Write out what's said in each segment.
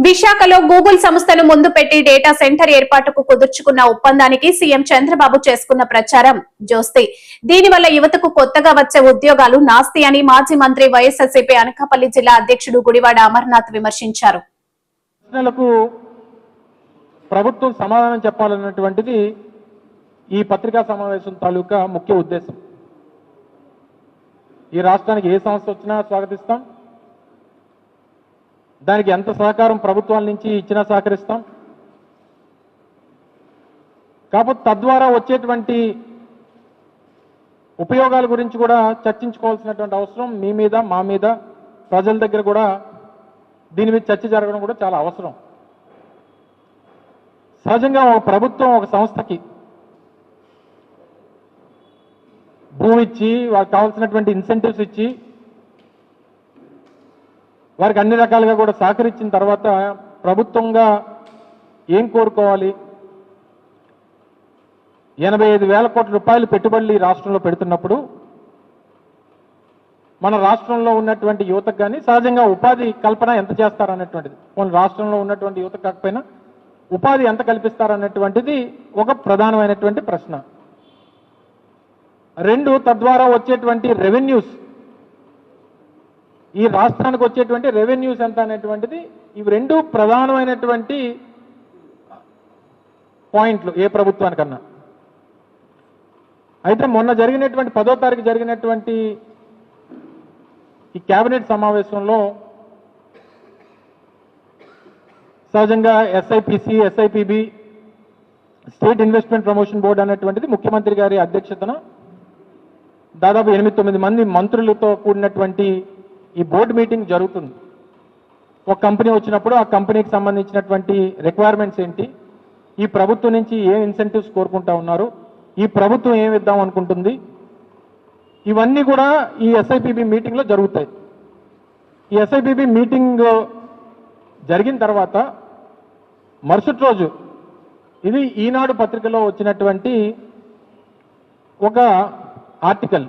విశాఖలో గూగుల్ సంస్థను ముందు పెట్టి డేటా సెంటర్ ఏర్పాటుకు కుదుర్చుకున్న ఒప్పందానికి సీఎం చంద్రబాబు చేసుకున్న ప్రచారం జోస్తి. దీనివల్ల యువతకు కొత్తగా వచ్చే ఉద్యోగాలు నాస్తి అని మాజీ మంత్రి వైఎస్ఆర్సీపీ అనకాపల్లి జిల్లా అధ్యక్షుడు గుడివాడ అమర్నాథ్ విమర్శించారు. ప్రభుత్వం సమాధానం చెప్పాలన్నటువంటిది ఈ పత్రికా సమావేశం తాలూకా ముఖ్య ఉద్దేశం. ఈ రాష్ట్రానికి ఏ సంస్థ వచ్చినా స్వాగతిస్తాం, దానికి ఎంత సహకారం ప్రభుత్వాల నుంచి ఇచ్చినా సహకరిస్తాం. కాకపోతే తద్వారా వచ్చేటువంటి ఉపయోగాల గురించి కూడా చర్చించుకోవాల్సినటువంటి అవసరం మీ మీద, మా మీద, ప్రజల దగ్గర కూడా దీని మీద చర్చ జరగడం కూడా చాలా అవసరం. సహజంగా ఒక ప్రభుత్వం ఒక సంస్థకి భూమి ఇచ్చి వారికి కావాల్సినటువంటి ఇన్సెంటివ్స్ ఇచ్చి వారికి అన్ని రకాలుగా కూడా సహకరించిన తర్వాత ప్రభుత్వంగా ఏం కోరుకోవాలి? 85,000 కోట్ల రూపాయలు పెట్టుబడులు ఈ రాష్ట్రంలో పెడుతున్నప్పుడు మన రాష్ట్రంలో ఉన్నటువంటి యువతకు కానీ సహజంగా ఉపాధి కల్పన ఎంత చేస్తారనేటువంటిది, మన రాష్ట్రంలో ఉన్నటువంటి యువత కాకపోయినా ఉపాధి ఎంత కల్పిస్తారనేటువంటిది ఒక ప్రధానమైనటువంటి ప్రశ్న. రెండు, తద్వారా వచ్చేటువంటి రెవెన్యూస్, ఈ రాష్ట్రానికి వచ్చేటువంటి రెవెన్యూస్ ఎంత అనేటువంటిది, ఇవి రెండు ప్రధానమైనటువంటి పాయింట్లు ఏ ప్రభుత్వానికన్నా. అయితే మొన్న జరిగినటువంటి 10వ తారీఖు జరిగినటువంటి ఈ కేబినెట్ సమావేశంలో సహజంగా SIPC, SIPB, state investment promotion board అనేటువంటిది ముఖ్యమంత్రి గారి అధ్యక్షతన దాదాపు 8-9 మంది మంత్రులతో కూడినటువంటి ఈ బోర్డు మీటింగ్ జరుగుతుంది. ఒక కంపెనీ వచ్చినప్పుడు ఆ కంపెనీకి సంబంధించినటువంటి రిక్వైర్మెంట్స్ ఏంటి, ఈ ప్రభుత్వం నుంచి ఏం ఇన్సెంటివ్స్ కోరుకుంటా ఉన్నారు, ఈ ప్రభుత్వం ఏం ఇద్దాం అనుకుంటుంది, ఇవన్నీ కూడా ఈ ఎస్ఐపిబి మీటింగ్లో జరుగుతాయి. ఈ ఎస్ఐపిబి మీటింగ్ జరిగిన తర్వాత మరుసటి రోజు ఇది ఈనాడు పత్రికలో వచ్చినటువంటి ఒక ఆర్టికల్,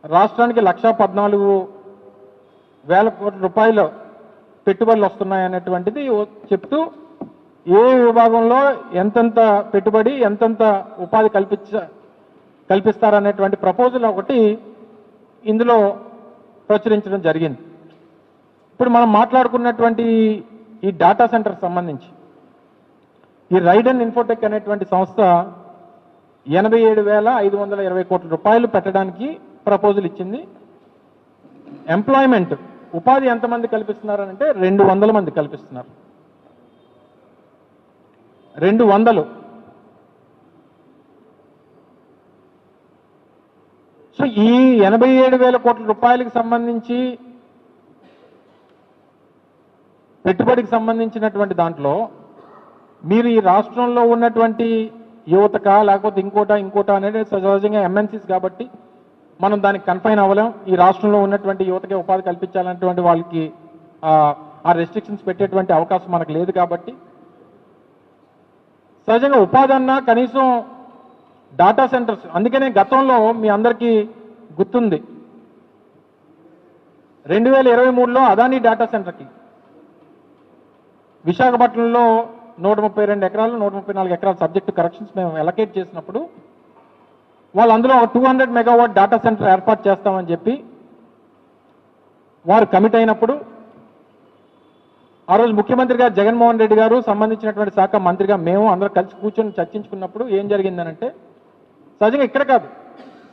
రాష్ట్రానికి 1,14,000 కోట్ల రూపాయలు పెట్టుబడులు వస్తున్నాయనేటువంటిది చెప్తూ ఏ విభాగంలో ఎంతెంత పెట్టుబడి, ఎంతెంత ఉపాధి కల్పిస్తారనేటువంటి ప్రపోజల్ ఒకటి ఇందులో ప్రచురించడం జరిగింది. ఇప్పుడు మనం మాట్లాడుకున్నటువంటి ఈ డాటా సెంటర్ సంబంధించి ఈ రైడెన్ ఇన్ఫోటెక్ అనేటువంటి సంస్థ 87,520 కోట్ల రూపాయలు పెట్టడానికి ప్రపోజల్ ఇచ్చింది. ఎంప్లాయ్మెంట్, ఉపాధి ఎంతమంది కల్పిస్తున్నారంటే 200 మంది కల్పిస్తున్నారు. 200. సో ఈ 87,000 కోట్ల రూపాయలకు సంబంధించి పెట్టుబడికి సంబంధించినటువంటి దాంట్లో మీరు ఈ రాష్ట్రంలో ఉన్నటువంటి యువతక లేకపోతే ఇంకోట అనేది సహజంగా ఎంఎన్సీస్ కాబట్టి మనం దానికి కన్ఫైన్ అవ్వలేం. ఈ రాష్ట్రంలో ఉన్నటువంటి యువతకి ఉపాధి కల్పించాలన్నటువంటి వాళ్ళకి ఆ రెస్ట్రిక్షన్స్ పెట్టేటువంటి అవకాశం మనకు లేదు కాబట్టి సహజంగా ఉపాధి అన్నా కనీసం డాటా సెంటర్స్. అందుకనే గతంలో మీ అందరికీ గుర్తుంది 2023లో అదానీ డాటా సెంటర్కి విశాఖపట్నంలో 132 ఎకరాలు 134 ఎకరాల సబ్జెక్టు కరెక్షన్స్ మేము అలొకేట్ చేసినప్పుడు వాళ్ళు అందులో 200 మెగావాట్ డాటా సెంటర్ ఏర్పాటు చేస్తామని చెప్పి వారు కమిట్ అయినప్పుడు ఆ రోజు ముఖ్యమంత్రి గారు జగన్మోహన్ రెడ్డి గారు సంబంధించినటువంటి శాఖ మంత్రిగా మేము అందరూ కలిసి కూర్చొని చర్చించుకున్నప్పుడు ఏం జరిగిందనంటే సహజంగా ఇక్కడ కాదు,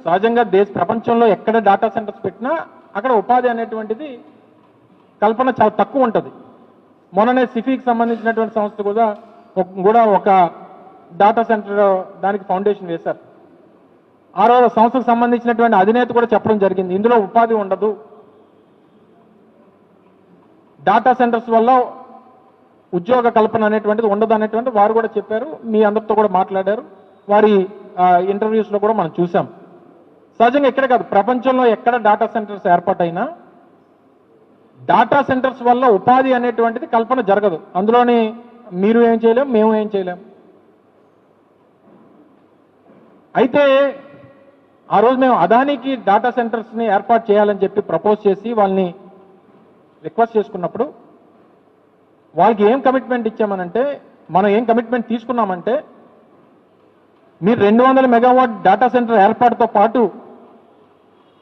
సహజంగా ప్రపంచంలో ఎక్కడ డాటా సెంటర్స్ పెట్టినా అక్కడ ఉపాధి అనేటువంటిది కల్పన చాలా తక్కువ ఉంటుంది. మొన్ననే సిఫీకి సంబంధించినటువంటి సంస్థ కూడా ఒక డాటా సెంటర్ దానికి ఫౌండేషన్ వేశారు. ఆ రోజు సంస్థకు సంబంధించినటువంటి అధినేత కూడా చెప్పడం జరిగింది, ఇందులో ఉపాధి ఉండదు, డాటా సెంటర్స్ వల్ల ఉద్యోగ కల్పన అనేటువంటిది ఉండదు అనేటువంటి వారు కూడా చెప్పారు. మీ అందరితో కూడా మాట్లాడారు, వారి ఇంటర్వ్యూస్లో కూడా మనం చూసాం. సహజంగా ఇక్కడ కాదు, ప్రపంచంలో ఎక్కడ డాటా సెంటర్స్ ఏర్పాటైనా డాటా సెంటర్స్ వల్ల ఉపాధి అనేటువంటిది కల్పన జరగదు. అందులోని మీరు ఏం చేయలేం, మేము ఏం చేయలేం. అయితే ఆ రోజు మేము అదానికి డాటా సెంటర్స్ని ఏర్పాటు చేయాలని చెప్పి ప్రపోజ్ చేసి వాళ్ళని రిక్వెస్ట్ చేసుకున్నప్పుడు వాళ్ళకి ఏం కమిట్మెంట్ ఇచ్చామనంటే, మనం ఏం కమిట్మెంట్ తీసుకున్నామంటే, మీరు 200 మెగావాట్ డేటా సెంటర్ ఏర్పాటుతో పాటు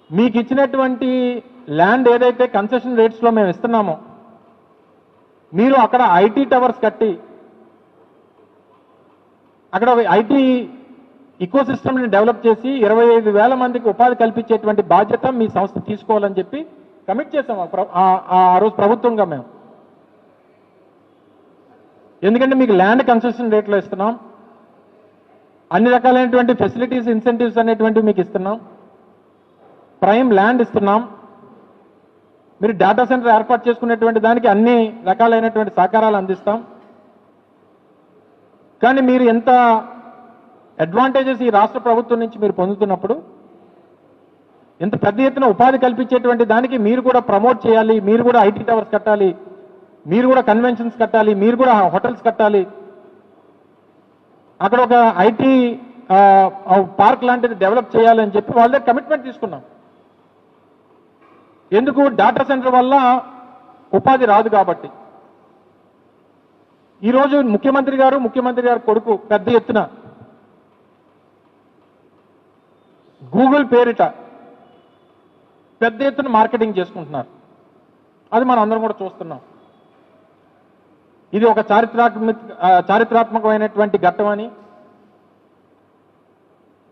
మీకు ఇచ్చినటువంటి ల్యాండ్ ఏదైతే కన్సెషన్ రేట్స్లో మేము ఇస్తున్నామో, మీరు అక్కడ ఐటీ టవర్స్ కట్టి అక్కడ ఐటీ ఇకో సిస్టమ్ని డెవలప్ చేసి 25,000 మందికి ఉపాధి కల్పించేటువంటి బాధ్యత మీ సంస్థ తీసుకోవాలని చెప్పి కమిట్ చేసాం ఆ రోజు ప్రభుత్వంగా మేము. ఎందుకంటే మీకు ల్యాండ్ కన్సెషన్ రేట్లో ఇస్తున్నాం, అన్ని రకాలైనటువంటి ఫెసిలిటీస్ ఇన్సెంటివ్స్ అనేటువంటివి మీకు ఇస్తున్నాం, ప్రైమ్ ల్యాండ్ ఇస్తున్నాం, మీరు డేటా సెంటర్ ఏర్పాటు చేసుకునేటువంటి దానికి అన్ని రకాలైనటువంటి సహకారాలు అందిస్తాం. కానీ మీరు ఎంత అడ్వాంటేజెస్ ఈ రాష్ట్ర ప్రభుత్వం నుంచి మీరు పొందుతున్నప్పుడు, ఎంత పెద్ద ఎత్తున ఉపాధి కల్పించేటువంటి దానికి మీరు కూడా ప్రమోట్ చేయాలి, మీరు కూడా ఐటీ టవర్స్ కట్టాలి, మీరు కూడా కన్వెన్షన్స్ కట్టాలి, మీరు కూడా హోటల్స్ కట్టాలి, అక్కడ ఒక ఐటీ పార్క్ లాంటిది డెవలప్ చేయాలని చెప్పి వాళ్ళ దగ్గర కమిట్మెంట్ తీసుకున్నాం. ఎందుకు? డేటా సెంటర్ వల్ల ఉపాధి రాదు కాబట్టి. ఈరోజు ముఖ్యమంత్రి గారు కొడుకు పెద్ద ఎత్తున గూగుల్ పేరిట పెద్ద ఎత్తున మార్కెటింగ్ చేసుకుంటున్నారు. అది మనం అందరం కూడా చూస్తున్నాం. ఇది ఒక చారిత్రాత్మకమైనటువంటి ఘట్టం అని,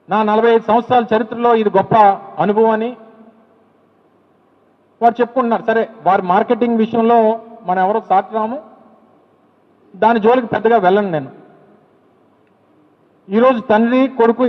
నా 45 సంవత్సరాల చరిత్రలో ఇది గొప్ప అనుభవం అని వారు చెప్పుకుంటున్నారు. సరే, వారి మార్కెటింగ్ విషయంలో మనం ఎవరో సాటిరాము, దాని జోలికి పెద్దగా వెళ్ళను నేను. ఈరోజు తండ్రి కొడుకు